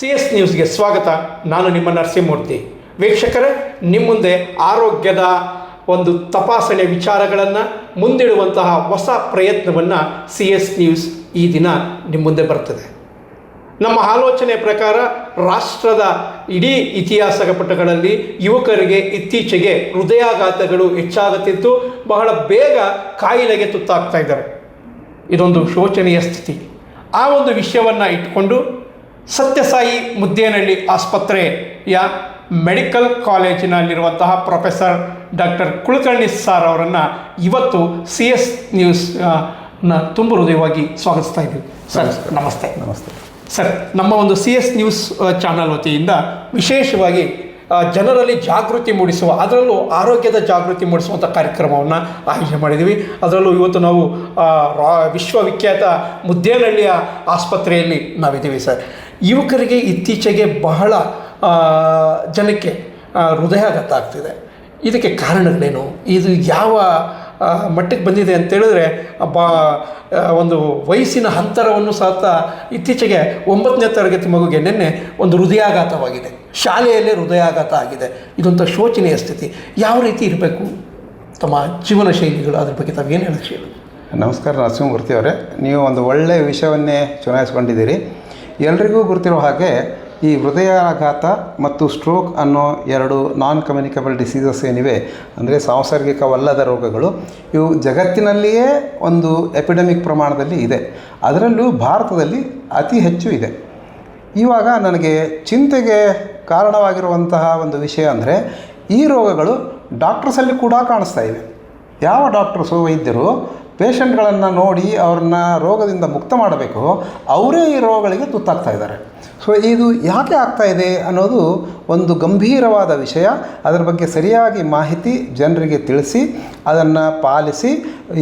CS ನ್ಯೂಸ್ಗೆ ಸ್ವಾಗತ. ನಾನು ನಿಮ್ಮ ನರಸಿಂಹಮೂರ್ತಿ. ವೀಕ್ಷಕರೇ, ನಿಮ್ಮ ಮುಂದೆ ಆರೋಗ್ಯದ ಒಂದು ತಪಾಸಣೆ ವಿಚಾರಗಳನ್ನು ಮುಂದಿಡುವಂತಹ ಹೊಸ ಪ್ರಯತ್ನವನ್ನು CS ನ್ಯೂಸ್ ಈ ದಿನ ನಿಮ್ಮ ಮುಂದೆ ಬರ್ತದೆ. ನಮ್ಮ ಆಲೋಚನೆ ಪ್ರಕಾರ ರಾಷ್ಟ್ರದ ಇಡೀ ಇತಿಹಾಸದ ಪುಟಗಳಲ್ಲಿ ಯುವಕರಿಗೆ ಇತ್ತೀಚೆಗೆ ಹೃದಯಾಘಾತಗಳು ಹೆಚ್ಚಾಗುತ್ತಿದ್ದು ಬಹಳ ಬೇಗ ಕಾಯಿಲೆಗೆ ತುತ್ತಾಗ್ತಾ ಇದ್ದಾರೆ. ಇದೊಂದು ಶೋಚನೀಯ ಸ್ಥಿತಿ. ಆ ಒಂದು ವಿಷಯವನ್ನು ಇಟ್ಕೊಂಡು ಸತ್ಯಸಾಯಿ ಮುದ್ದೇನಹಳ್ಳಿ ಆಸ್ಪತ್ರೆಯ medical ಕಾಲೇಜಿನಲ್ಲಿರುವಂತಹ professor doctor Kulkarni sir ಅವರನ್ನು ಇವತ್ತು CS ನ್ಯೂಸ್ನ ತುಂಬ ಹೃದಯವಾಗಿ ಸ್ವಾಗತಿಸ್ತಾ ಇದ್ದೀವಿ. ಸರ್ ನಮಸ್ತೆ. ನಮಸ್ತೆ ಸರ್, ನಮ್ಮ ಒಂದು CS ನ್ಯೂಸ್ ಚಾನಲ್ ವತಿಯಿಂದ ವಿಶೇಷವಾಗಿ ಜನರಲ್ಲಿ ಜಾಗೃತಿ ಮೂಡಿಸುವ, ಅದರಲ್ಲೂ ಆರೋಗ್ಯದ ಜಾಗೃತಿ ಮೂಡಿಸುವಂಥ ಕಾರ್ಯಕ್ರಮವನ್ನು ಆಯೋಜನೆ ಮಾಡಿದ್ದೀವಿ. ಅದರಲ್ಲೂ ಇವತ್ತು ನಾವು ವಿಶ್ವವಿಖ್ಯಾತ ಮುದ್ದೇನಹಳ್ಳಿಯ ಆಸ್ಪತ್ರೆಯಲ್ಲಿ ನಾವಿದ್ದೀವಿ. ಸರ್, ಯುವಕರಿಗೆ ಇತ್ತೀಚೆಗೆ ಬಹಳ ಜನಕ್ಕೆ ಹೃದಯಾಘಾತ ಆಗ್ತಿದೆ. ಇದಕ್ಕೆ ಕಾರಣಗಳೇನು? ಇದು ಯಾವ ಮಟ್ಟಕ್ಕೆ ಬಂದಿದೆ ಅಂತೇಳಿದ್ರೆ ಒಂದು ವಯಸ್ಸಿನ ಅಂತರವನ್ನು ಸಹ ಇತ್ತೀಚೆಗೆ 9ನೇ ತರಗತಿ ಮಗುಗೆ ನಿನ್ನೆ ಒಂದು ಹೃದಯಾಘಾತವಾಗಿದೆ. ಶಾಲೆಯಲ್ಲೇ ಹೃದಯಾಘಾತ ಆಗಿದೆ. ಇದೊಂಥ ಶೋಚನೀಯ ಸ್ಥಿತಿ. ಯಾವ ರೀತಿ ಇರಬೇಕು ತಮ್ಮ ಜೀವನ ಶೈಲಿಗಳು, ಅದ್ರ ಬಗ್ಗೆ ತಾವು ಏನು ಹೇಳಕ್ಕೆ? ನಮಸ್ಕಾರ ನರಸಿಂಹಮೂರ್ತಿ ಅವರೇ, ನೀವು ಒಂದು ಒಳ್ಳೆಯ ವಿಷಯವನ್ನೇ ಚುನಾಯಿಸ್ಕೊಂಡಿದ್ದೀರಿ. ಎಲ್ರಿಗೂ ಗೊತ್ತಿರೋ ಹಾಗೆ ಈ ಹೃದಯಾಘಾತ ಮತ್ತು ಸ್ಟ್ರೋಕ್ ಅನ್ನೋ ಎರಡು ನಾನ್ ಕಮ್ಯುನಿಕಬಲ್ ಡಿಸೀಸಸ್ ಏನಿವೆ, ಅಂದರೆ ಸಾಂಸರ್ಗಿಕವಲ್ಲದ ರೋಗಗಳು, ಇವು ಜಗತ್ತಿನಲ್ಲಿಯೇ ಒಂದು ಎಪಿಡೆಮಿಕ್ ಪ್ರಮಾಣದಲ್ಲಿ ಇದೆ. ಅದರಲ್ಲೂ ಭಾರತದಲ್ಲಿ ಅತಿ ಹೆಚ್ಚು ಇದೆ. ಇವಾಗ ನನಗೆ ಚಿಂತೆಗೆ ಕಾರಣವಾಗಿರುವಂತಹ ಒಂದು ವಿಷಯ ಅಂದರೆ ಈ ರೋಗಗಳು ಡಾಕ್ಟರ್ಸಲ್ಲಿ ಕೂಡ ಕಾಣಿಸ್ತಾ ಇವೆ. ಯಾವ ಡಾಕ್ಟರ್ಸು, ವೈದ್ಯರು ಪೇಷಂಟ್ಗಳನ್ನು ನೋಡಿ ಅವ್ರನ್ನ ರೋಗದಿಂದ ಮುಕ್ತ ಮಾಡಬೇಕು, ಅವರೇ ಈ ರೋಗಗಳಿಗೆ ತುತ್ತಾಗ್ತಾ ಇದ್ದಾರೆ. ಸೊ ಇದು ಯಾಕೆ ಆಗ್ತಾ ಇದೆ ಅನ್ನೋದು ಒಂದು ಗಂಭೀರವಾದ ವಿಷಯ. ಅದರ ಬಗ್ಗೆ ಸರಿಯಾಗಿ ಮಾಹಿತಿ ಜನರಿಗೆ ತಿಳಿಸಿ ಅದನ್ನು ಪಾಲಿಸಿ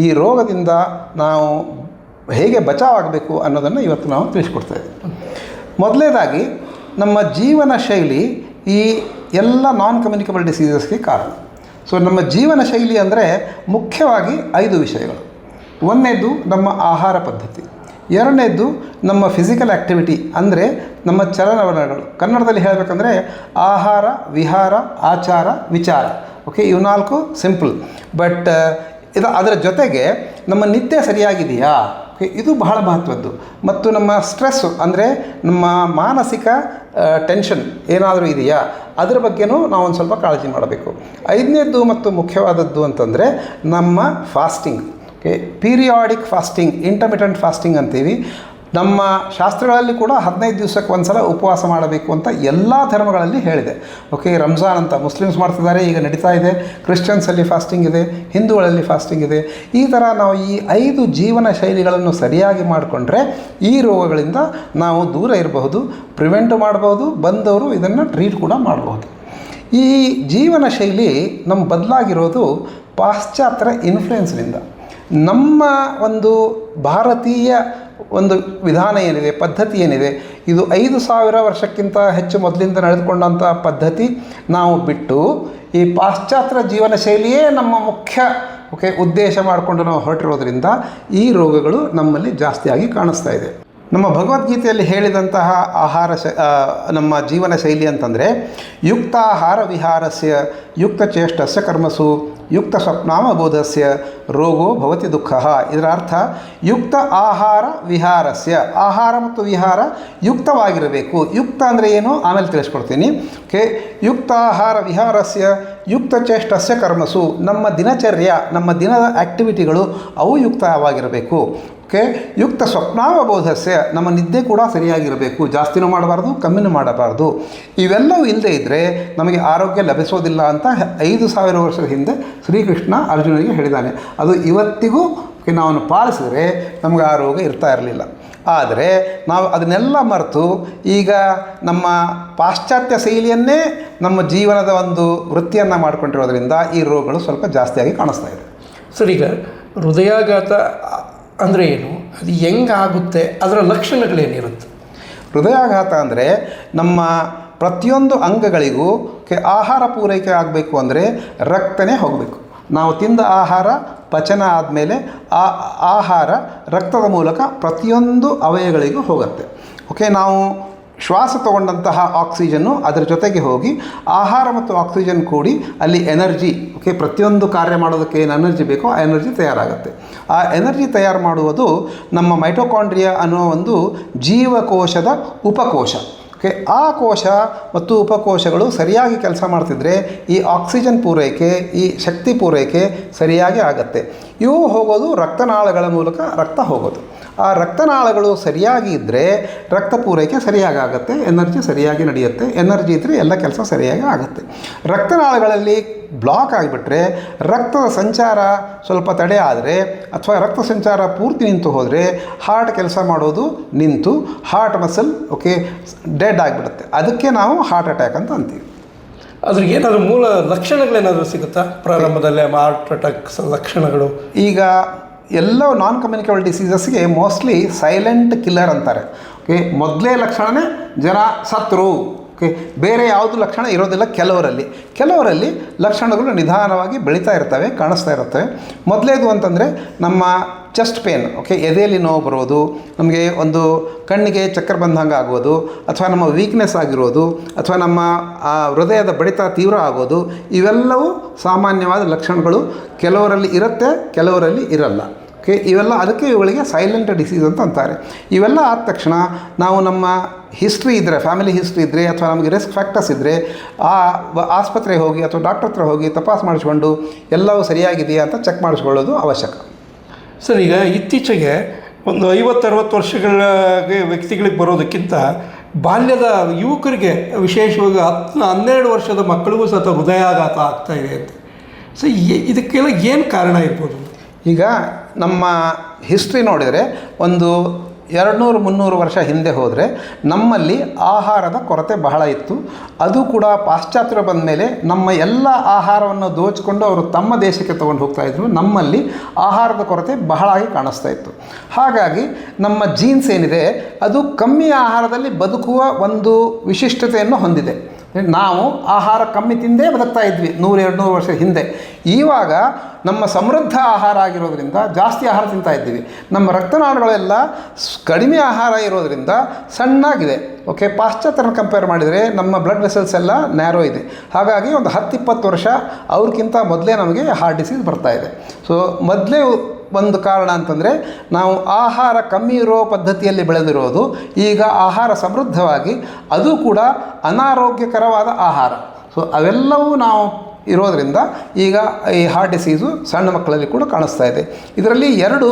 ಈ ರೋಗದಿಂದ ನಾವು ಹೇಗೆ ಬಚಾವಾಗಬೇಕು ಅನ್ನೋದನ್ನು ಇವತ್ತು ನಾವು ತಿಳಿಸ್ಕೊಡ್ತಾ ಇದ್ದೀವಿ. ಮೊದಲನೇದಾಗಿ ನಮ್ಮ ಜೀವನ ಶೈಲಿ ಈ ಎಲ್ಲ ನಾನ್ ಕಮ್ಯುನಿಕಬಲ್ ಡಿಸೀಸಸ್ಗೆ ಕಾರಣ. ಸೊ ನಮ್ಮ ಜೀವನ ಶೈಲಿ ಅಂದರೆ ಮುಖ್ಯವಾಗಿ 5 ವಿಷಯಗಳು. ಒಂದನೇದು ನಮ್ಮ ಆಹಾರ ಪದ್ಧತಿ, ಎರಡನೇದು ನಮ್ಮ ಫಿಸಿಕಲ್ ಆ್ಯಕ್ಟಿವಿಟಿ ಅಂದರೆ ನಮ್ಮ ಚಲನವಲನಗಳು. ಕನ್ನಡದಲ್ಲಿ ಹೇಳಬೇಕಂದ್ರೆ ಆಹಾರ, ವಿಹಾರ, ಆಚಾರ, ವಿಚಾರ. ಓಕೆ, ಇವು 4 ಸಿಂಪಲ್. ಬಟ್ ಅದರ ಜೊತೆಗೆ ನಮ್ಮ ನಿದ್ದೆ ಸರಿಯಾಗಿದೆಯಾ, ಓಕೆ, ಇದು ಬಹಳ ಮಹತ್ವದ್ದು. ಮತ್ತು ನಮ್ಮ ಸ್ಟ್ರೆಸ್ಸು ಅಂದರೆ ನಮ್ಮ ಮಾನಸಿಕ ಟೆನ್ಷನ್ ಏನಾದರೂ ಇದೆಯಾ, ಅದರ ಬಗ್ಗೆನೂ ನಾವು ಒಂದು ಸ್ವಲ್ಪ ಕಾಳಜಿ ಮಾಡಬೇಕು. 5ನೇದ್ದು ಮತ್ತು ಮುಖ್ಯವಾದದ್ದು ಅಂತಂದರೆ ನಮ್ಮ fasting. Okay, periodic fasting, intermittent fasting ಅಂತೀವಿ. ನಮ್ಮ ಶಾಸ್ತ್ರಗಳಲ್ಲಿ ಕೂಡ 15 ದಿವಸಕ್ಕೆ ಒಂದು ಸಲ ಉಪವಾಸ ಮಾಡಬೇಕು ಅಂತ ಎಲ್ಲ ಧರ್ಮಗಳಲ್ಲಿ ಹೇಳಿದೆ. ಓಕೆ, ರಂಜಾನ್ ಅಂತ ಮುಸ್ಲಿಮ್ಸ್ ಮಾಡ್ತಿದ್ದಾರೆ, ಈಗ ನಡೀತಾ ಇದೆ. ಕ್ರಿಶ್ಚಿಯನ್ಸಲ್ಲಿ ಫಾಸ್ಟಿಂಗ್ ಇದೆ, ಹಿಂದೂಗಳಲ್ಲಿ ಫಾಸ್ಟಿಂಗ್ ಇದೆ. ಈ ಥರ ನಾವು ಈ 5 ಜೀವನ ಶೈಲಿಗಳನ್ನು ಸರಿಯಾಗಿ ಮಾಡಿಕೊಂಡ್ರೆ ಈ ರೋಗಗಳಿಂದ ನಾವು ದೂರ ಇರಬಹುದು, ಪ್ರಿವೆಂಟ್ ಮಾಡಬಹುದು, ಬಂದವರು ಇದನ್ನು ಟ್ರೀಟ್ ಕೂಡ ಮಾಡಬಹುದು. ಈ ಜೀವನ ಶೈಲಿ ನಮ್ಮ ಬದಲಾಗಿರೋದು ಪಾಶ್ಚಾತ್ಯ ಇನ್ಫ್ಲುಯೆನ್ಸ್ನಿಂದ. ನಮ್ಮ ಒಂದು ಭಾರತೀಯ ಒಂದು ವಿಧಾನ ಏನಿದೆ, ಪದ್ಧತಿ ಏನಿದೆ, ಇದು 5,000 ವರ್ಷಕ್ಕಿಂತ ಹೆಚ್ಚು ಮೊದಲಿಂದ ನಡೆದುಕೊಂಡಂಥ ಪದ್ಧತಿ ನಾವು ಬಿಟ್ಟು ಈ ಪಾಶ್ಚಾತ್ಯ ಜೀವನ ಶೈಲಿಯೇ ನಮ್ಮ ಮುಖ್ಯ ಉದ್ದೇಶ ಮಾಡಿಕೊಂಡು ನಾವು ಹೊರಟಿರೋದ್ರಿಂದ ಈ ರೋಗಗಳು ನಮ್ಮಲ್ಲಿ ಜಾಸ್ತಿಯಾಗಿ ಕಾಣಿಸ್ತಾ ಇದೆ. ನಮ್ಮ ಭಗವದ್ಗೀತೆಯಲ್ಲಿ ಹೇಳಿದಂತಹ ನಮ್ಮ ಜೀವನ ಶೈಲಿ ಅಂತಂದರೆ ಯುಕ್ತಾಹಾರ ವಿಹಾರಸ್ಯ ಯುಕ್ತಚೇಷ್ಟಸ್ಯ ಕರ್ಮಸು ಯುಕ್ತ ಸ್ವಪ್ನಾವಬೋಧಸ್ಯ ರೋಗೋ ಭವತಿ ದುಃಖ. ಇದರ ಅರ್ಥ ಯುಕ್ತ ಆಹಾರ ವಿಹಾರಸ್ಯ, ಆಹಾರ ಮತ್ತು ವಿಹಾರ ಯುಕ್ತವಾಗಿರಬೇಕು. ಯುಕ್ತ ಅಂದರೆ ಏನು ಆಮೇಲೆ ತಿಳಿಸ್ಕೊಡ್ತೀನಿ. ಓಕೆ, ಯುಕ್ತ ಆಹಾರ ವಿಹಾರಸ್ಯ ಯುಕ್ತ ಚೇಷ್ಟಸ್ಯ ಕರ್ಮಸು, ನಮ್ಮ ದಿನಚರ್ಯ, ನಮ್ಮ ದಿನದ ಆ್ಯಕ್ಟಿವಿಟಿಗಳು ಅವು ಯುಕ್ತವಾಗಿರಬೇಕು. ಓಕೆ, ಯುಕ್ತ ಸ್ವಪ್ನಾವಬೋಧಸ್ಯ, ನಮ್ಮ ನಿದ್ದೆ ಕೂಡ ಸರಿಯಾಗಿರಬೇಕು, ಜಾಸ್ತಿನೂ ಮಾಡಬಾರ್ದು, ಕಮ್ಮಿನೂ ಮಾಡಬಾರ್ದು. ಇವೆಲ್ಲವೂ ಇಲ್ಲದೆ ಇದ್ದರೆ ನಮಗೆ ಆರೋಗ್ಯ ಲಭಿಸೋದಿಲ್ಲ ಅಂತ 5,000 ವರ್ಷದ ಹಿಂದೆ ಶ್ರೀಕೃಷ್ಣ ಅರ್ಜುನನಿಗೆ ಹೇಳಿದ್ದಾನೆ. ಅದು ಇವತ್ತಿಗೂ ನಾವು ಪಾಲಿಸಿದ್ರೆ ನಮಗೆ ಆ ರೋಗ ಇರ್ತಾ ಇರಲಿಲ್ಲ. ಆದರೆ ನಾವು ಅದನ್ನೆಲ್ಲ ಮರೆತು ಈಗ ನಮ್ಮ ಪಾಶ್ಚಾತ್ಯ ಶೈಲಿಯನ್ನೇ ನಮ್ಮ ಜೀವನದ ಒಂದು ವೃತ್ತಿಯನ್ನು ಮಾಡಿಕೊಂಡಿರೋದ್ರಿಂದ ಈ ರೋಗಗಳು ಸ್ವಲ್ಪ ಜಾಸ್ತಿಯಾಗಿ ಕಾಣಿಸ್ತಾ ಇದೆ. ಸರ್, ಈಗ ಹೃದಯಾಘಾತ ಅಂದರೆ ಏನು, ಅದು ಹೆಂಗಾಗುತ್ತೆ, ಅದರ ಲಕ್ಷಣಗಳೇನಿರುತ್ತೆ? ಹೃದಯಾಘಾತ ಅಂದರೆ ನಮ್ಮ ಪ್ರತಿಯೊಂದು ಅಂಗಗಳಿಗೂ ಆಹಾರ ಪೂರೈಕೆ ಆಗಬೇಕು ಅಂದರೆ ರಕ್ತನೇ ಹೋಗಬೇಕು. ನಾವು ತಿಂದ ಆಹಾರ ಪಚನ ಆದಮೇಲೆ ಆ ಆಹಾರ ರಕ್ತದ ಮೂಲಕ ಪ್ರತಿಯೊಂದು ಅವಯವಗಳಿಗೂ ಹೋಗುತ್ತೆ. ಓಕೆ, ನಾವು ಶ್ವಾಸ ತಗೊಂಡಂತಹ ಆಕ್ಸಿಜನ್ನು ಅದರ ಜೊತೆಗೆ ಹೋಗಿ ಆಹಾರ ಮತ್ತು ಆಕ್ಸಿಜನ್ ಕೂಡಿ ಅಲ್ಲಿ ಎನರ್ಜಿ, ಓಕೆ, ಪ್ರತಿಯೊಂದು ಕಾರ್ಯ ಮಾಡೋದಕ್ಕೆ ಏನು ಎನರ್ಜಿ ಬೇಕೋ ಆ ಎನರ್ಜಿ ತಯಾರಾಗುತ್ತೆ. ಆ ಎನರ್ಜಿ ತಯಾರು ಮಾಡುವುದು ನಮ್ಮ ಮೈಟೊಕಾಂಡ್ರಿಯಾ ಅನ್ನೋ ಒಂದು ಜೀವಕೋಶದ ಉಪಕೋಶ. ಓಕೆ, ಆ ಕೋಶ ಮತ್ತು ಉಪಕೋಶಗಳು ಸರಿಯಾಗಿ ಕೆಲಸ ಮಾಡ್ತಿದ್ರೆ ಈ ಆಕ್ಸಿಜನ್ ಪೂರೈಕೆ, ಈ ಶಕ್ತಿ ಪೂರೈಕೆ ಸರಿಯಾಗಿ ಆಗುತ್ತೆ. ಇವು ಹೋಗೋದು ರಕ್ತನಾಳಗಳ ಮೂಲಕ ರಕ್ತ ಹೋಗೋದು. ಆ ರಕ್ತನಾಳಗಳು ಸರಿಯಾಗಿ ಇದ್ದರೆ ರಕ್ತ ಪೂರೈಕೆ ಸರಿಯಾಗಿ ಆಗುತ್ತೆ, ಎನರ್ಜಿ ಸರಿಯಾಗಿ ನಡೆಯುತ್ತೆ. ಎನರ್ಜಿ ಇದ್ದರೆ ಎಲ್ಲ ಕೆಲಸ ಸರಿಯಾಗಿ ಆಗುತ್ತೆ. ರಕ್ತನಾಳಗಳಲ್ಲಿ ಬ್ಲಾಕ್ ಆಗಿಬಿಟ್ರೆ ರಕ್ತದ ಸಂಚಾರ ಸ್ವಲ್ಪ ತಡೆ ಆದರೆ ಅಥವಾ ರಕ್ತ ಸಂಚಾರ ಪೂರ್ತಿ ನಿಂತು ಹೋದರೆ ಹಾರ್ಟ್ ಕೆಲಸ ಮಾಡೋದು ನಿಂತು ಹಾರ್ಟ್ ಮಸಲ್, ಓಕೆ, ಡೆಡ್ ಆಗಿಬಿಡುತ್ತೆ. ಅದಕ್ಕೆ ನಾವು ಹಾರ್ಟ್ ಅಟ್ಯಾಕ್ ಅಂತ ಅಂತೀವಿ. ಅದ್ರಿಗೆ ಏನಾದರೂ ಮೂಲ ಲಕ್ಷಣಗಳೇನಾದರೂ ಸಿಗುತ್ತಾ ಪ್ರಾರಂಭದಲ್ಲೇ ಹಾರ್ಟ್ ಅಟ್ಯಾಕ್ಸ್ ಲಕ್ಷಣಗಳು? ಈಗ ಎಲ್ಲ ನಾನ್ ಕಮ್ಯುನಿಕೇಬಲ್ ಡಿಸೀಸಸ್ಗೆ ಮೋಸ್ಟ್ಲಿ ಸೈಲೆಂಟ್ ಕಿಲ್ಲರ್ ಅಂತಾರೆ. ಓಕೆ, ಮೊದಲೇ ಲಕ್ಷಣವೇ ಜನ ಸತ್ರು. ಓಕೆ, ಬೇರೆ ಯಾವುದು ಲಕ್ಷಣ ಇರೋದಿಲ್ಲ. ಕೆಲವರಲ್ಲಿ ಲಕ್ಷಣಗಳು ನಿಧಾನವಾಗಿ ಬೆಳೀತಾ ಇರ್ತವೆ, ಕಾಣಿಸ್ತಾ ಇರ್ತವೆ. ಮೊದಲೇದು ಅಂತಂದರೆ ನಮ್ಮ ಚೆಸ್ಟ್ ಪೇನ್, ಓಕೆ, ಎದೆಯಲ್ಲಿ ನೋವು ಬರೋದು, ನಮಗೆ ಒಂದು ಕಣ್ಣಿಗೆ ಚಕ್ಕರ್ ಬಂದಂಗೆ ಆಗೋದು, ಅಥವಾ ನಮ್ಮ ವೀಕ್ನೆಸ್ ಆಗಿರೋದು, ಅಥವಾ ನಮ್ಮ ಹೃದಯದ ಬಡಿತ ತೀವ್ರ ಆಗೋದು, ಇವೆಲ್ಲವೂ ಸಾಮಾನ್ಯವಾದ ಲಕ್ಷಣಗಳು. ಕೆಲವರಲ್ಲಿ ಇರುತ್ತೆ, ಕೆಲವರಲ್ಲಿ ಇರಲ್ಲ. ಓಕೆ, ಅದಕ್ಕೆ ಇವುಗಳಿಗೆ ಸೈಲೆಂಟ್ ಡಿಸೀಸ್ ಅಂತ ಅಂತಾರೆ. ಇವೆಲ್ಲ ಆದ ತಕ್ಷಣ ನಾವು ನಮ್ಮ ಹಿಸ್ಟ್ರಿ ಇದ್ದರೆ, ಫ್ಯಾಮಿಲಿ ಹಿಸ್ಟ್ರಿ ಇದ್ದರೆ, ಅಥವಾ ನಮಗೆ ರಿಸ್ಕ್ ಫ್ಯಾಕ್ಟರ್ಸ್ ಇದ್ದರೆ ಆಸ್ಪತ್ರೆಗೆ ಹೋಗಿ ಅಥವಾ ಡಾಕ್ಟರ್ ಹತ್ರ ಹೋಗಿ ತಪಾಸ್ ಮಾಡಿಸ್ಕೊಂಡು ಎಲ್ಲವೂ ಸರಿಯಾಗಿದೆಯಾ ಅಂತ ಚೆಕ್ ಮಾಡಿಸ್ಕೊಳ್ಳೋದು ಅವಶ್ಯಕ. ಸರ್, ಈಗ ಇತ್ತೀಚೆಗೆ ಒಂದು 50-60 ವರ್ಷಗಳ ವ್ಯಕ್ತಿಗಳಿಗೆ ಬರೋದಕ್ಕಿಂತ ಬಾಲ್ಯದ ಯುವಕರಿಗೆ, ವಿಶೇಷವಾಗಿ 10-12 ವರ್ಷದ ಮಕ್ಕಳಿಗೂ ಸಹ ಹೃದಯಾಘಾತ ಆಗ್ತಾ ಇದೆ ಅಂತ. ಸೊ ಇದಕ್ಕೆಲ್ಲ ಏನು ಕಾರಣ ಇರ್ಬೋದು? ಈಗ ನಮ್ಮ ಹಿಸ್ಟ್ರಿ ನೋಡಿದರೆ ಒಂದು 200-300 ವರ್ಷ ಹಿಂದೆ ಹೋದರೆ ನಮ್ಮಲ್ಲಿ ಆಹಾರದ ಕೊರತೆ ಬಹಳ ಇತ್ತು. ಅದು ಕೂಡ ಪಾಶ್ಚಾತ್ಯರು ಬಂದ ಮೇಲೆ ನಮ್ಮ ಎಲ್ಲ ಆಹಾರವನ್ನು ದೋಚಿಕೊಂಡು ಅವರು ತಮ್ಮ ದೇಶಕ್ಕೆ ತೊಗೊಂಡು ಹೋಗ್ತಾಯಿದ್ರು. ನಮ್ಮಲ್ಲಿ ಆಹಾರದ ಕೊರತೆ ಬಹಳಾಗಿ ಕಾಣಿಸ್ತಾ ಇತ್ತು. ಹಾಗಾಗಿ ನಮ್ಮ ಜೀನ್ಸ್ ಏನಿದೆ ಅದು ಕಮ್ಮಿ ಆಹಾರದಲ್ಲಿ ಬದುಕುವ ಒಂದು ವಿಶಿಷ್ಟತೆಯನ್ನು ಹೊಂದಿದೆ. ನಾವು ಆಹಾರ ಕಮ್ಮಿ ತಿಂದೇ ಬದುಕ್ತಾ ಇದ್ವಿ 100-200 ವರ್ಷ ಹಿಂದೆ. ಇವಾಗ ನಮ್ಮ ಸಮೃದ್ಧ ಆಹಾರ ಆಗಿರೋದ್ರಿಂದ ಜಾಸ್ತಿ ಆಹಾರ ತಿಂತಾ ಇದ್ದೀವಿ. ನಮ್ಮ ರಕ್ತನಾಳಗಳೆಲ್ಲ ಕಡಿಮೆ ಆಹಾರ ಇರೋದರಿಂದ ಸಣ್ಣಾಗಿದೆ. ಓಕೆ, ಪಾಶ್ಚಾತ್ಯರನ್ನು ಕಂಪೇರ್ ಮಾಡಿದರೆ ನಮ್ಮ ಬ್ಲಡ್ ವೆಸಲ್ಸ್ ಎಲ್ಲ ನ್ಯಾರೋ ಇದೆ. ಹಾಗಾಗಿ ಒಂದು 10-20 ವರ್ಷ ಅವ್ರಿಗಿಂತ ಮೊದಲೇ ನಮಗೆ ಹಾರ್ಟ್ ಡಿಸೀಸ್ ಬರ್ತಾಯಿದೆ. ಸೊ ಮೊದಲೇ ಒಂದು ಕಾರಣ ಅಂತಂದರೆ ನಾವು ಆಹಾರ ಕಮ್ಮಿ ಇರೋ ಪದ್ಧತಿಯಲ್ಲಿ ಬೆಳೆದಿರೋದು. ಈಗ ಆಹಾರ ಸಮೃದ್ಧವಾಗಿ ಅದು ಕೂಡ ಅನಾರೋಗ್ಯಕರವಾದ ಆಹಾರ. ಸೊ ಅವೆಲ್ಲವೂ ನಾವು ಇರೋದರಿಂದ ಈಗ ಈ ಹಾರ್ಟ್ ಡಿಸೀಸು ಸಣ್ಣ ಮಕ್ಕಳಲ್ಲಿ ಕೂಡ ಕಾಣಿಸ್ತಾ ಇದೆ. ಇದರಲ್ಲಿ 2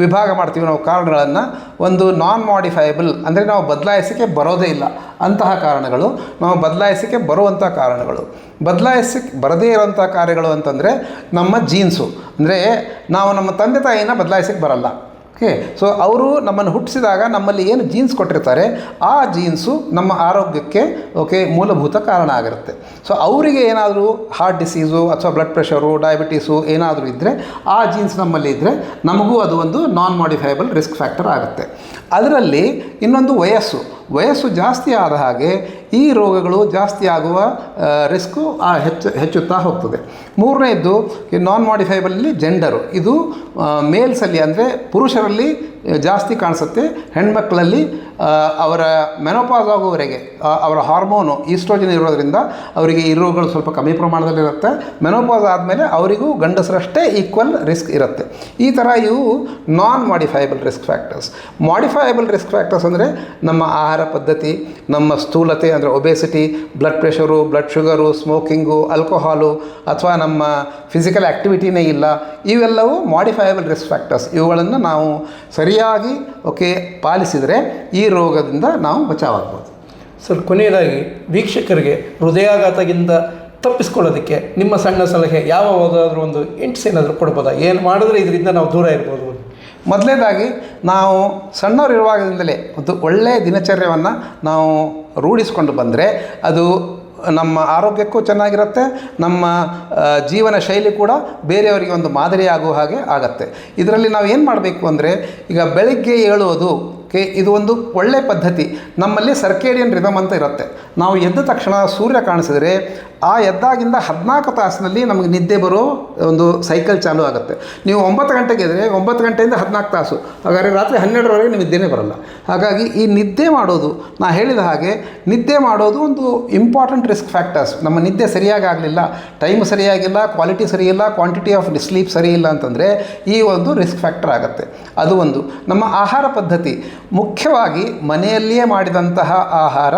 ವಿಭಾಗ ಮಾಡ್ತೀವಿ ನಾವು ಕಾರಣಗಳನ್ನು. ಒಂದು ನಾನ್ ಮಾಡಿಫೈಯಬಲ್, ಅಂದರೆ ನಾವು ಬದಲಾಯಿಸೋಕ್ಕೆ ಬರೋದೇ ಇಲ್ಲ ಅಂತಹ ಕಾರಣಗಳು, ನಾವು ಬದಲಾಯಿಸೋಕ್ಕೆ ಬರುವಂಥ ಕಾರಣಗಳು. ಬದಲಾಯಿಸಕ್ಕೆ ಬರದೇ ಇರೋಂಥ ಕಾರ್ಯಗಳು ಅಂತಂದರೆ ನಮ್ಮ ಜೀನ್ಸು, ಅಂದರೆ ನಾವು ನಮ್ಮ ತಂದೆ ತಾಯಿನ ಬದಲಾಯಿಸೋಕ್ಕೆ ಬರಲ್ಲ. ಓಕೆ, ಸೊ ಅವರು ನಮ್ಮನ್ನು ಹುಟ್ಟಿಸಿದಾಗ ನಮ್ಮಲ್ಲಿ ಏನು ಜೀನ್ಸ್ ಕೊಟ್ಟಿರ್ತಾರೆ ಆ ಜೀನ್ಸು ನಮ್ಮ ಆರೋಗ್ಯಕ್ಕೆ, ಓಕೆ, ಮೂಲಭೂತ ಕಾರಣ ಆಗಿರುತ್ತೆ. ಸೊ ಅವರಿಗೆ ಏನಾದರೂ ಹಾರ್ಟ್ ಡಿಸೀಸು ಅಥವಾ ಬ್ಲಡ್ ಪ್ರೆಷರು, ಡಯಾಬಿಟೀಸು ಏನಾದರೂ ಇದ್ದರೆ ಆ ಜೀನ್ಸ್ ನಮ್ಮಲ್ಲಿ ಇದ್ದರೆ ನಮಗೂ ಅದು ಒಂದು ನಾನ್ ಮಾಡಿಫೈಯಬಲ್ ರಿಸ್ಕ್ ಫ್ಯಾಕ್ಟರ್ ಆಗುತ್ತೆ. ಅದರಲ್ಲಿ ಇನ್ನೊಂದು ವಯಸ್ಸು ಜಾಸ್ತಿ ಆದ ಹಾಗೆ ಈ ರೋಗಗಳು ಜಾಸ್ತಿ ಆಗುವ ರಿಸ್ಕು ಹೆಚ್ಚುತ್ತಾ ಹೋಗ್ತದೆ. ಮೂರನೇದ್ದು ನಾನ್ ಮಾಡಿಫೈಬಲಲ್ಲಿ ಜೆಂಡರು, ಇದು ಮೇಲ್ಸಲ್ಲಿ ಅಂದರೆ ಪುರುಷರಲ್ಲಿ ಜಾಸ್ತಿ ಕಾಣಿಸುತ್ತೆ. ಹೆಣ್ಮಕ್ಕಳಲ್ಲಿ ಅವರ ಮೆನೋಪಾಸ್ ಆಗುವವರೆಗೆ ಅವರ ಹಾರ್ಮೋನು ಈಸ್ಟ್ರೋಜನ್ ಇರೋದರಿಂದ ಅವರಿಗೆ ಈ ರೋಗಗಳು ಸ್ವಲ್ಪ ಕಮ್ಮಿ ಪ್ರಮಾಣದಲ್ಲಿರುತ್ತೆ. ಮೆನೋಪಾಸ್ ಆದಮೇಲೆ ಅವರಿಗೂ ಗಂಡಸರಷ್ಟೇ ಈಕ್ವಲ್ ರಿಸ್ಕ್ ಇರುತ್ತೆ. ಈ ಥರ ಇವು non modifiable risk factors. Modifiable risk factors ಅಂದರೆ ನಮ್ಮ ಆಹಾರ ಪದ್ಧತಿ, ನಮ್ಮ ಸ್ಥೂಲತೆ ಅಂದರೆ obesity, blood pressure, blood sugar, smoking, alcohol, ಅಥವಾ ನಮ್ಮ ಫಿಸಿಕಲ್ ಆ್ಯಕ್ಟಿವಿಟಿನೇ ಇಲ್ಲ, ಇವೆಲ್ಲವೂ ಮಾಡಿಫೈಯಬಲ್ ರಿಸ್ಕ್ ಫ್ಯಾಕ್ಟರ್ಸ್. ಇವುಗಳನ್ನು ನಾವು ಸರಿಯಾಗಿ, ಓಕೆ, ಪಾಲಿಸಿದರೆ ಈ ರೋಗದಿಂದ ನಾವು ಬಚಾವಾಗ್ಬೋದು. ಸರ್, ಕೊನೆಯದಾಗಿ ವೀಕ್ಷಕರಿಗೆ ಹೃದಯಾಘಾತದಿಂದ ತಪ್ಪಿಸ್ಕೊಳ್ಳೋದಕ್ಕೆ ನಿಮ್ಮ ಸಣ್ಣ ಸಲಹೆ ಯಾವುದಾದ್ರೂ ಒಂದು ಇಂಟ್ಸ್ ಏನಾದರೂ ಕೊಡ್ಬೋದಾ? ಏನು ಮಾಡಿದ್ರೆ ಇದರಿಂದ ನಾವು ದೂರ ಇರ್ಬೋದು? ಮೊದಲನೇದಾಗಿ ನಾವು ಸಣ್ಣವರಿರುವಾಗದಿಂದಲೇ ಒಂದು ಒಳ್ಳೆಯ ದಿನಚರ್ಯವನ್ನು ನಾವು ರೂಢಿಸ್ಕೊಂಡು ಬಂದರೆ ಅದು ನಮ್ಮ ಆರೋಗ್ಯಕ್ಕೂ ಚೆನ್ನಾಗಿರುತ್ತೆ, ನಮ್ಮ ಜೀವನ ಶೈಲಿ ಕೂಡ ಬೇರೆಯವರಿಗೆ ಒಂದು ಮಾದರಿ ಆಗುವ ಹಾಗೆ ಆಗತ್ತೆ. ಇದರಲ್ಲಿ ನಾವು ಏನು ಮಾಡಬೇಕು ಅಂದರೆ, ಈಗ ಬೆಳಗ್ಗೆ ಏಳುವುದು ಓಕೆ, ಇದು ಒಂದು ಒಳ್ಳೆಯ ಪದ್ಧತಿ. ನಮ್ಮಲ್ಲಿ ಸರ್ಕೇಡಿಯನ್ ರಿದಮ್ ಅಂತ ಇರುತ್ತೆ. ನಾವು ಎದ್ದ ತಕ್ಷಣ ಸೂರ್ಯ ಕಾಣಿಸಿದರೆ ಆ ಎದ್ದಾಗಿಂದ 14 ತಾಸಿನಲ್ಲಿ ನಮಗೆ ನಿದ್ದೆ ಬರೋ ಒಂದು ಸೈಕಲ್ ಚಾಲೂ ಆಗುತ್ತೆ. ನೀವು 9 ಗಂಟೆಗೆ ಇದ್ದರೆ 9 ಗಂಟೆಯಿಂದ 14 ತಾಸು, ಹಾಗಾದರೆ ರಾತ್ರಿ 12ರವರೆಗೆ ನೀವು ನಿದ್ದೆನೇ ಬರೋಲ್ಲ. ಹಾಗಾಗಿ ಈ ನಿದ್ದೆ ಮಾಡೋದು, ನಾ ಹೇಳಿದ ಹಾಗೆ ನಿದ್ದೆ ಮಾಡೋದು ಒಂದು ಇಂಪಾರ್ಟೆಂಟ್ ರಿಸ್ಕ್ ಫ್ಯಾಕ್ಟರ್ಸ್. ನಮ್ಮ ನಿದ್ದೆ ಸರಿಯಾಗಿ ಆಗಲಿಲ್ಲ, ಟೈಮ್ ಸರಿಯಾಗಿಲ್ಲ, ಕ್ವಾಲಿಟಿ ಸರಿಯಿಲ್ಲ, ಕ್ವಾಂಟಿಟಿ ಆಫ್ ಸ್ಲೀಪ್ ಸರಿ ಇಲ್ಲ ಅಂತಂದರೆ ಈ ಒಂದು ರಿಸ್ಕ್ ಫ್ಯಾಕ್ಟರ್ ಆಗುತ್ತೆ. ಅದು ಒಂದು. ನಮ್ಮ ಆಹಾರ ಪದ್ಧತಿ, ಮುಖ್ಯವಾಗಿ ಮನೆಯಲ್ಲಿಯೇ ಮಾಡಿದಂತಹ ಆಹಾರ,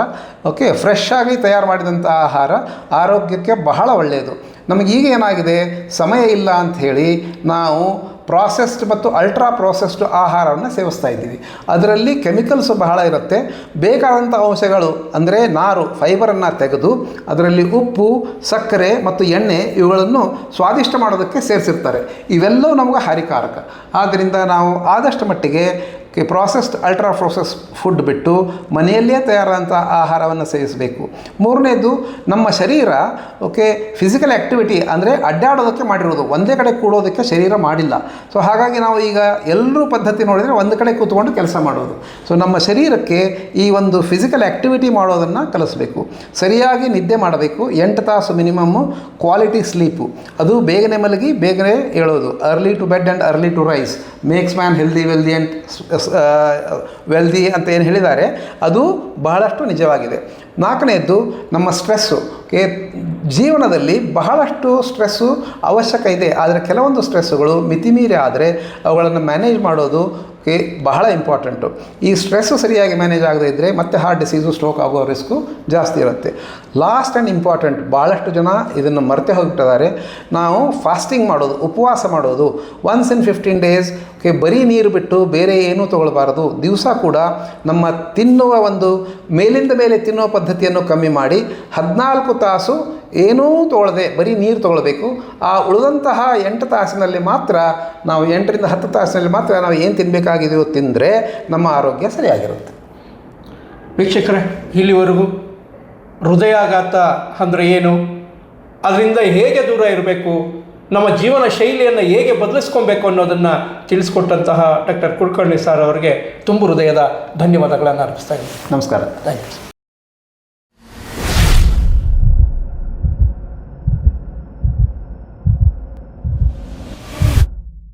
ಓಕೆ, ಫ್ರೆಶ್ ಆಗಿ ತಯಾರು ಮಾಡಿದಂಥ ಆಹಾರ ಆರೋಗ್ಯಕ್ಕೆ ಬಹಳ ಒಳ್ಳೆಯದು. ನಮಗೀಗ ಏನಾಗಿದೆ, ಸಮಯ ಇಲ್ಲ ಅಂಥೇಳಿ ನಾವು ಪ್ರಾಸೆಸ್ಡ್ ಮತ್ತು ಅಲ್ಟ್ರಾ ಪ್ರಾಸೆಸ್ಡ್ ಆಹಾರವನ್ನು ಸೇವಿಸ್ತಾ ಇದ್ದೀವಿ. ಅದರಲ್ಲಿ ಕೆಮಿಕಲ್ಸ್ ಬಹಳ ಇರುತ್ತೆ. ಬೇಕಾದಂಥ ಅಂಶಗಳು ಅಂದರೆ ನಾರು, ಫೈಬರನ್ನು ತೆಗೆದು ಅದರಲ್ಲಿ ಉಪ್ಪು, ಸಕ್ಕರೆ ಮತ್ತು ಎಣ್ಣೆ ಇವುಗಳನ್ನು ಸ್ವಾದಿಷ್ಟ ಮಾಡೋದಕ್ಕೆ ಸೇರಿಸಿರ್ತಾರೆ. ಇವೆಲ್ಲವೂ ನಮಗೆ ಹಾನಿಕಾರಕ. ಆದ್ದರಿಂದ ನಾವು ಆದಷ್ಟು ಮಟ್ಟಿಗೆ ಪ್ರಾಸೆಸ್ಡ್ ಅಲ್ಟ್ರಾ ಪ್ರೋಸೆಸ್ ಫುಡ್ ಬಿಟ್ಟು ಮನೆಯಲ್ಲೇ ತಯಾರಾದಂಥ ಆಹಾರವನ್ನು ಸೇವಿಸಬೇಕು. ಮೂರನೇದು, ನಮ್ಮ ಶರೀರ ಓಕೆ ಫಿಸಿಕಲ್ ಆ್ಯಕ್ಟಿವಿಟಿ ಅಂದರೆ ಅಡ್ಡಾಡೋದಕ್ಕೆ ಮಾಡಿರೋದು, ಒಂದೇ ಕಡೆ ಕೂಡೋದಕ್ಕೆ ಶರೀರ ಮಾಡಿಲ್ಲ. ಸೊ ಹಾಗಾಗಿ ನಾವು ಈಗ ಎಲ್ಲರೂ ಪದ್ಧತಿ ನೋಡಿದರೆ ಒಂದು ಕಡೆ ಕೂತ್ಕೊಂಡು ಕೆಲಸ ಮಾಡೋದು. ಸೊ ನಮ್ಮ ಶರೀರಕ್ಕೆ ಈ ಒಂದು ಫಿಸಿಕಲ್ ಆ್ಯಕ್ಟಿವಿಟಿ ಮಾಡೋದನ್ನು ಕಲಿಸ್ಬೇಕು. ಸರಿಯಾಗಿ ನಿದ್ದೆ ಮಾಡಬೇಕು. 8 ತಾಸು ಮಿನಿಮಮ್ಮು ಕ್ವಾಲಿಟಿ ಸ್ಲೀಪು. ಅದು ಬೇಗನೆ ಮಲಗಿ ಬೇಗನೆ ಹೇಳೋದು. Early to bed and early to rise makes man healthy wealthy and wealthy ಅಂತ ಏನು ಹೇಳಿದ್ದಾರೆ ಅದು ಬಹಳಷ್ಟು ನಿಜವಾಗಿದೆ. 4ನೇದ್ದು, ನಮ್ಮ ಸ್ಟ್ರೆಸ್ಸು. ಜೀವನದಲ್ಲಿ ಬಹಳಷ್ಟು ಸ್ಟ್ರೆಸ್ಸು ಅವಶ್ಯಕ ಇದೆ. ಆದರೆ ಕೆಲವೊಂದು ಸ್ಟ್ರೆಸ್ಸುಗಳು ಮಿತಿಮೀರಿ ಆದರೆ ಅವುಗಳನ್ನು ಮ್ಯಾನೇಜ್ ಮಾಡೋದು ಬಹಳ ಇಂಪಾರ್ಟೆಂಟು. ಈ ಸ್ಟ್ರೆಸ್ಸು ಸರಿಯಾಗಿ ಮ್ಯಾನೇಜ್ ಆಗದೇ ಇದ್ದರೆ ಮತ್ತೆ ಹಾರ್ಟ್ ಡಿಸೀಸು, ಸ್ಟ್ರೋಕ್ ಆಗೋ ರಿಸ್ಕು ಜಾಸ್ತಿ ಇರುತ್ತೆ. ಲಾಸ್ಟ್ ಆ್ಯಂಡ್ ಇಂಪಾರ್ಟೆಂಟ್, ಭಾಳಷ್ಟು ಜನ ಇದನ್ನು ಮರೆತೇ ಹೋಗ್ಬಿಟ್ಟಿದ್ದಾರೆ. ನಾವು ಫಾಸ್ಟಿಂಗ್ ಮಾಡೋದು, ಉಪವಾಸ ಮಾಡೋದು. ಒನ್ಸ್ ಇನ್ 15 ಡೇಸ್ ಬರೀ ನೀರು ಬಿಟ್ಟು ಬೇರೆ ಏನೂ ತೊಗೊಳ್ಬಾರ್ದು. ದಿವಸ ಕೂಡ ನಮ್ಮ ತಿನ್ನುವ ಒಂದು ಮೇಲಿಂದ ಮೇಲೆ ತಿನ್ನುವ ಪದ್ಧತಿಯನ್ನು ಕಮ್ಮಿ ಮಾಡಿ 14 ತಾಸು ಏನೂ ತೊಗೊಳ್ಳದೆ ಬರೀ ನೀರು ತೊಗೊಳ್ಬೇಕು. ಆ ಉಳಿದಂತಹ 8 ತಾಸಿನಲ್ಲಿ ಮಾತ್ರ ನಾವು 8ರಿಂದ 10 ತಾಸಿನಲ್ಲಿ ಮಾತ್ರ ನಾವು ಏನು ತಿನ್ನಬೇಕಾಗಿದೆಯೋ ತಿಂದರೆ ನಮ್ಮ ಆರೋಗ್ಯ ಸರಿಯಾಗಿರುತ್ತೆ. ವೀಕ್ಷಕರೇ, ಇಲ್ಲಿವರೆಗೂ ಹೃದಯಾಘಾತ ಅಂದರೆ ಏನು, ಅದರಿಂದ ಹೇಗೆ ದೂರ ಇರಬೇಕು, ನಮ್ಮ ಜೀವನ ಶೈಲಿಯನ್ನು ಹೇಗೆ ಬದಲಿಸ್ಕೊಬೇಕು ಅನ್ನೋದನ್ನು ತಿಳಿಸ್ಕೊಟ್ಟಂತಹ ಡಾಕ್ಟರ್ ಕುಲಕರ್ಣಿ ಸರ್ ಅವರಿಗೆ ತುಂಬ ಹೃದಯದ ಧನ್ಯವಾದಗಳನ್ನು ಅರ್ಪಿಸ್ತಾ ಇದ್ದೀನಿ. ನಮಸ್ಕಾರ. Thank you.